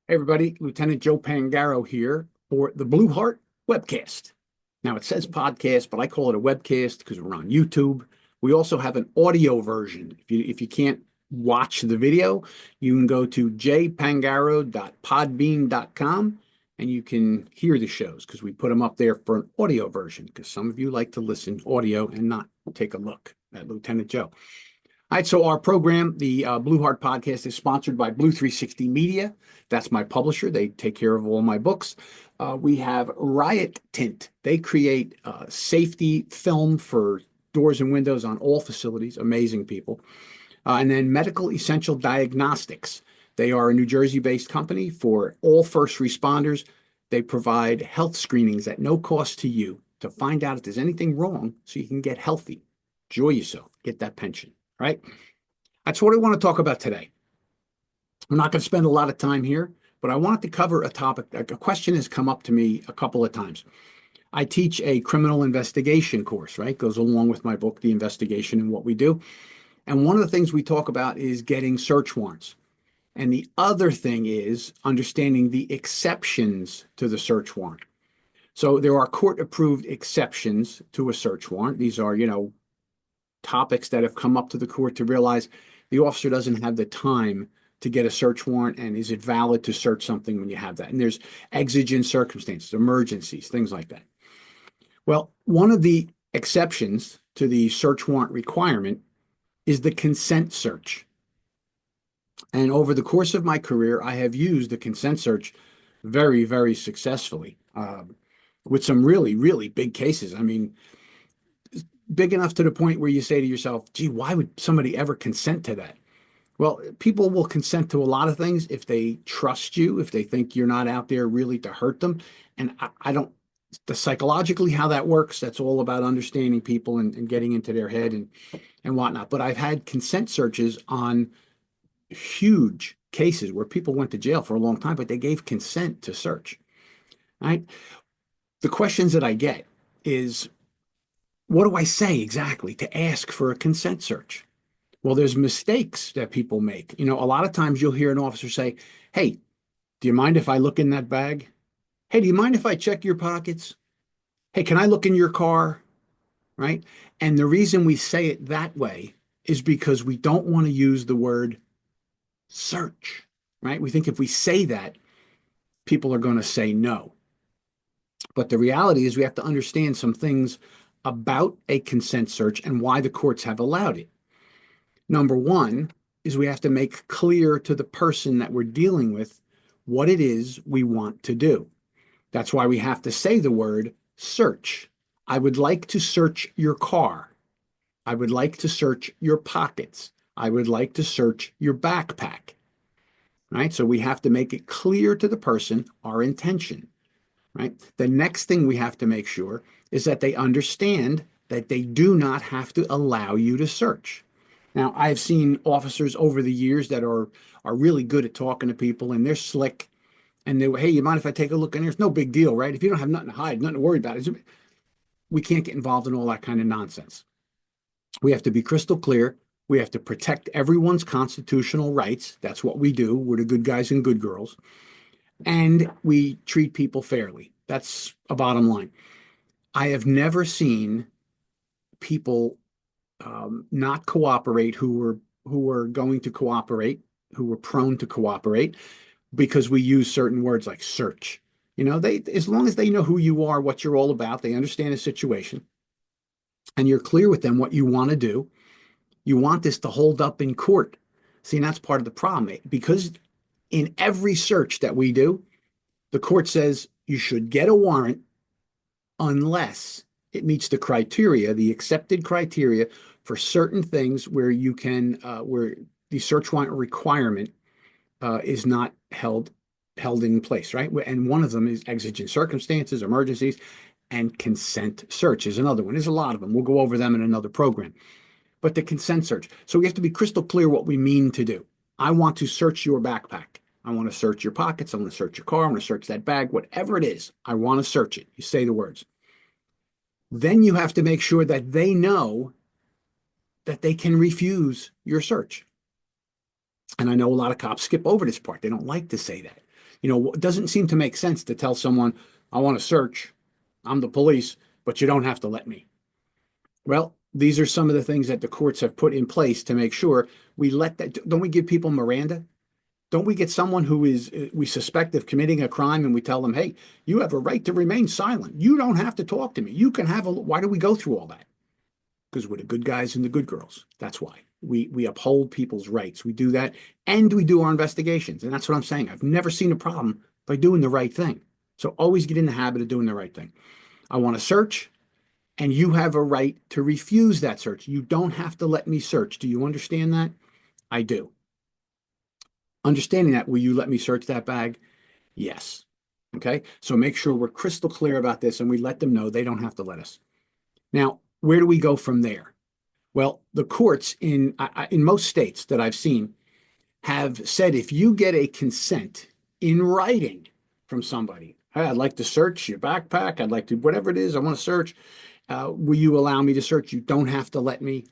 Hey everybody, Lieutenant Joe Pangaro here for the Blue Heart webcast. Now it says podcast, but I call it a webcast because we're on YouTube. We also have an audio version. If you can't watch the video, you can go to jpangaro.podbean.com and you can hear the shows because we put them up there for an audio version because some of you like to listen audio and not take a look at Lieutenant Joe. All right, so our program, the Blue Heart Podcast, is sponsored by Blue 360 Media. That's my publisher. They take care of all my books. We have Riot Tint. They create safety film for doors and windows on all facilities. Amazing people. And then Medical Essential Diagnostics. They are a New Jersey-based company for all first responders. They provide health screenings at no cost to you to find out if there's anything wrong so you can get healthy. Enjoy yourself. Get that pension. Right? That's what I want to talk about today. I'm not going to spend a lot of time here, but I wanted to cover a topic. A question has come up to me a couple of times. I teach a criminal investigation course, right? Goes along with my book, The Investigation and What We Do. And one of the things we talk about is getting search warrants. And the other thing is understanding the exceptions to the search warrant. So there are court-approved exceptions to a search warrant. These are, topics that have come up to the court to realize the officer doesn't have the time to get a search warrant, and is it valid to search something when you have that? And there's exigent circumstances, emergencies, things like that. Well, one of the exceptions to the search warrant requirement is the consent search. And over the course of my career, I have used the consent search very, very successfully with some really, really big cases. I mean, big enough to the point where you say to yourself, gee, why would somebody ever consent to that? Well, people will consent to a lot of things if they trust you, if they think you're not out there really to hurt them. And I don't, the psychologically how that works, that's all about understanding people and getting into their head and whatnot. But I've had consent searches on huge cases where people went to jail for a long time, but they gave consent to search. Right? The questions that I get is, what do I say exactly to ask for a consent search? Well, there's mistakes that people make. A lot of times you'll hear an officer say, hey, do you mind if I look in that bag? Hey, do you mind if I check your pockets? Hey, can I look in your car? Right? And the reason we say it that way is because we don't want to use the word search, right? We think if we say that, people are going to say no. But the reality is we have to understand some things about a consent search and why the courts have allowed it. Number one is we have to make clear to the person that we're dealing with what it is we want to do. That's why we have to say the word search. I would like to search your car. I would like to search your pockets. I would like to search your backpack. Right? So we have to make it clear to the person our intention. Right? The next thing we have to make sure is that they understand that they do not have to allow you to search. Now, I've seen officers over the years that are really good at talking to people, and they're slick, and they, hey, you mind if I take a look in there? It's no big deal, right? If you don't have nothing to hide, nothing to worry about, we can't get involved in all that kind of nonsense. We have to be crystal clear. We have to protect everyone's constitutional rights. That's what we do. We're the good guys and good girls. And we treat people fairly. That's a bottom line. I have never seen people not cooperate who were going to cooperate, who were prone to cooperate, because we use certain words like search. They, as long as they know who you are, what you're all about, they understand the situation, and you're clear with them what you want to do. You want this to hold up in court. See, and that's part of the problem, because in every search that we do, the court says you should get a warrant unless it meets the criteria, the accepted criteria for certain things where you can, where the search warrant requirement is not held in place, right? And one of them is exigent circumstances, emergencies, and consent search is another one. There's a lot of them. We'll go over them in another program. But the consent search. So we have to be crystal clear what we mean to do. I want to search your backpack. I want to search your pockets. I want to search your car. I want to search that bag, whatever it is. I want to search it. You say the words. Then you have to make sure that they know that they can refuse your search. And I know a lot of cops skip over this part. They don't like to say that. It doesn't seem to make sense to tell someone, I want to search, I'm the police, but you don't have to let me. Well, these are some of the things that the courts have put in place to make sure we let that. Don't we give people Miranda? Don't we get someone who is we suspect of committing a crime and we tell them, hey, you have a right to remain silent. You don't have to talk to me. You can have a. Why do we go through all that? Because we're the good guys and the good girls. That's why we uphold people's rights. We do that, and we do our investigations. And that's what I'm saying. I've never seen a problem by doing the right thing. So always get in the habit of doing the right thing. I want to search, and you have a right to refuse that search. You don't have to let me search. Do you understand that? I do. Understanding that, will you let me search that bag? Yes. Okay. So make sure we're crystal clear about this and we let them know they don't have to let us. Now, where do we go from there? Well, the courts in most states that I've seen have said if you get a consent in writing from somebody, hey, I'd like to search your backpack. I'd like to, whatever it is, I want to search. Will you allow me to search? You don't have to let me.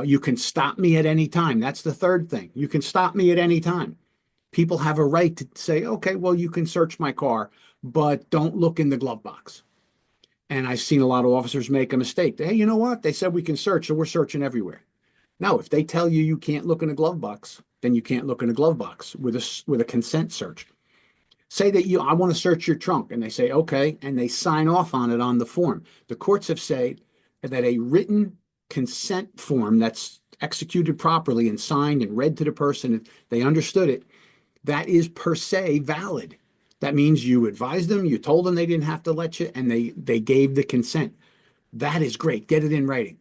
You can stop me at any time. That's the third thing. You can stop me at any time. People have a right to say, okay, well, you can search my car, but don't look in the glove box. And I've seen a lot of officers make a mistake. Hey, you know what? They said we can search, so we're searching everywhere. No, if they tell you you can't look in a glove box, then you can't look in a glove box with a consent search. Say that I want to search your trunk, and they say okay, and they sign off on it on the form. The courts have said that a written consent form that's executed properly and signed and read to the person, they understood it, that is per se valid. That means you advised them, you told them they didn't have to let you, and they gave the consent. That is great. Get it in writing.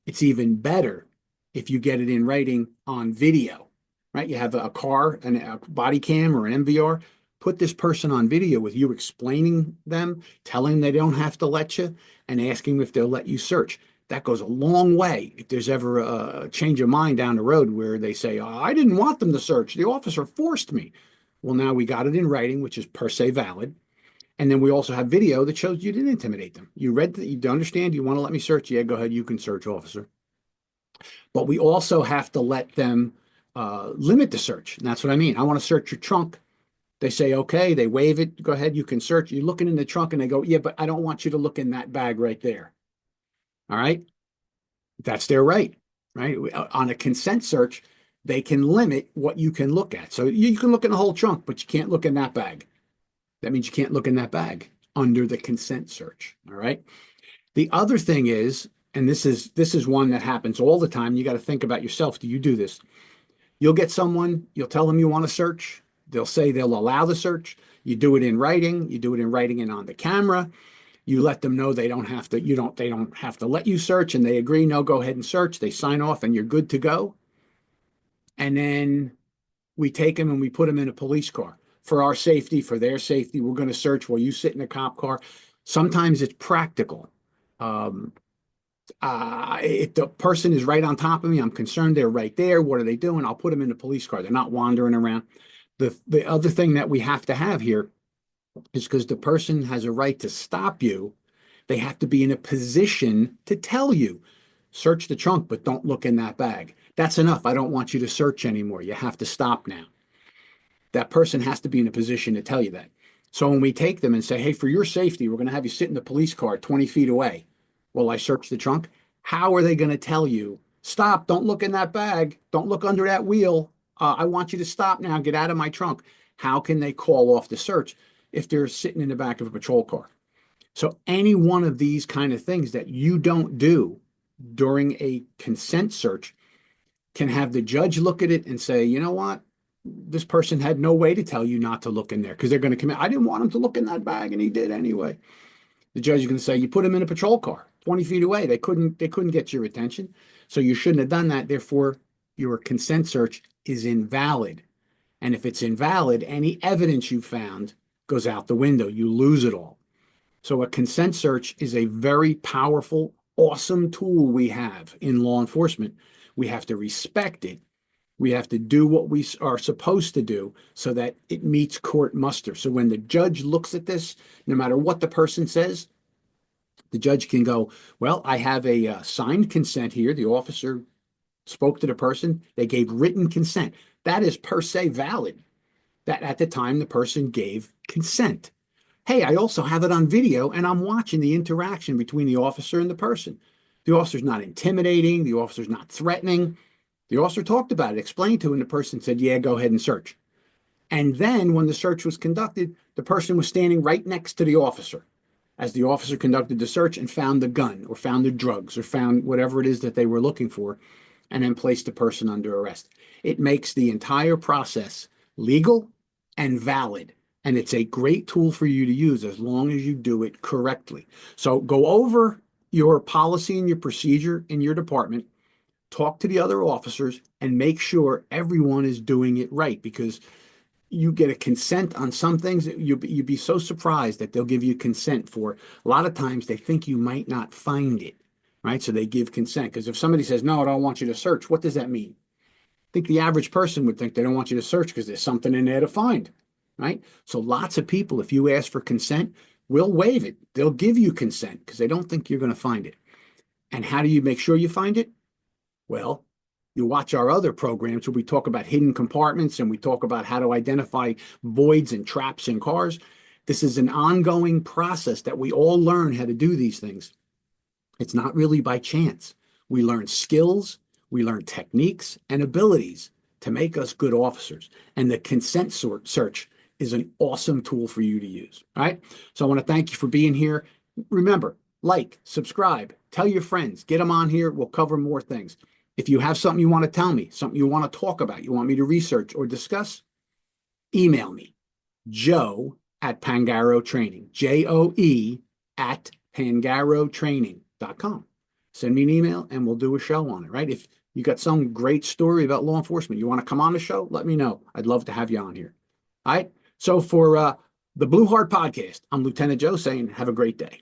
It's even better if you get it in writing on video, right? You have a car, a body cam or an MVR. Put this person on video with you explaining them, telling them they don't have to let you, and asking if they'll let you search. That goes a long way if there's ever a change of mind down the road where they say, oh, I didn't want them to search. The officer forced me. Well, now we got it in writing, which is per se valid. And then we also have video that shows you didn't intimidate them. You read that, you understand, you want to let me search? Yeah, go ahead, you can search, officer. But we also have to let them limit the search. And that's what I mean. I want to search your trunk. They say, okay, they waive it. Go ahead, you can search. You're looking in the trunk and they go, yeah, but I don't want you to look in that bag right there. All right. That's their right, right? On a consent search, they can limit what you can look at. So you can look in the whole trunk, but you can't look in that bag. That means you can't look in that bag under the consent search. All right. The other thing is, and this is one that happens all the time. You got to think about yourself. Do you do this? You'll get someone, you'll tell them you want to search. They'll say they'll allow the search. You do it in writing. You do it in writing and on the camera. You let them know they don't have to, they don't have to let you search, and they agree, no, go ahead and search. They sign off and you're good to go. And then we take them and we put them in a police car for our safety, for their safety. We're going to search while you sit in a cop car. Sometimes it's practical. If the person is right on top of me, I'm concerned they're right there. What are they doing? I'll put them in the police car. They're not wandering around. The other thing that we have to have here is because the person has a right to stop you, they have to be in a position to tell you, search the trunk, but don't look in that bag. That's enough. I don't want you to search anymore. You have to stop now. That person has to be in a position to tell you that. So when we take them and say, hey, for your safety, we're going to have you sit in the police car 20 feet away while I search the trunk, how are they going to tell you, stop, don't look in that bag, don't look under that wheel, I want you to stop now, get out of my trunk? How can they call off the search if they're sitting in the back of a patrol car? So any one of these kind of things that you don't do during a consent search can have the judge look at it and say, you know what? This person had no way to tell you not to look in there because they're going to commit. I didn't want him to look in that bag and he did anyway. The judge is going to say, you put him in a patrol car 20 feet away. They couldn't get your attention. So you shouldn't have done that. Therefore, your consent search is invalid. And if it's invalid, any evidence you found goes out the window. You lose it all. So a consent search is a very powerful, awesome tool we have in law enforcement. We have to respect it. We have to do what we are supposed to do so that it meets court muster. So when the judge looks at this, no matter what the person says, the judge can go, well, I have a signed consent here. The officer spoke to the person. They gave written consent. That is per se valid. that at the time the person gave consent. Hey, I also have it on video and I'm watching the interaction between the officer and the person. The officer's not intimidating, the officer's not threatening. The officer talked about it, explained to him, and the person said, yeah, go ahead and search. And then when the search was conducted, the person was standing right next to the officer as the officer conducted the search and found the gun or found the drugs or found whatever it is that they were looking for, and then placed the person under arrest. It makes the entire process legal and valid. And it's a great tool for you to use as long as you do it correctly. So go over your policy and your procedure in your department, talk to the other officers, and make sure everyone is doing it right, because you get a consent on some things. You'd be so surprised that they'll give you consent for. A lot of times they think you might not find it, right? So they give consent, because if somebody says, no, I don't want you to search, what does that mean? I think the average person would think they don't want you to search because there's something in there to find, right? So lots of people, if you ask for consent, will waive it. They'll give you consent because they don't think you're going to find it. And how do you make sure you find it? Well, you watch our other programs where we talk about hidden compartments and we talk about how to identify voids and traps in cars. This is an ongoing process that we all learn how to do these things. It's not really by chance. We learn skills, we learn techniques and abilities to make us good officers. And the consent search is an awesome tool for you to use. All right. So I want to thank you for being here. Remember, like, subscribe, tell your friends, get them on here. We'll cover more things. If you have something you want to tell me, something you want to talk about, you want me to research or discuss, email me, Joe@Pangaro Training, Joe@PangaroTraining.com. Send me an email and we'll do a show on it, right? If you got some great story about law enforcement, you want to come on the show, let me know. I'd love to have you on here. All right. So for the Blue Heart Podcast, I'm Lieutenant Joe saying have a great day.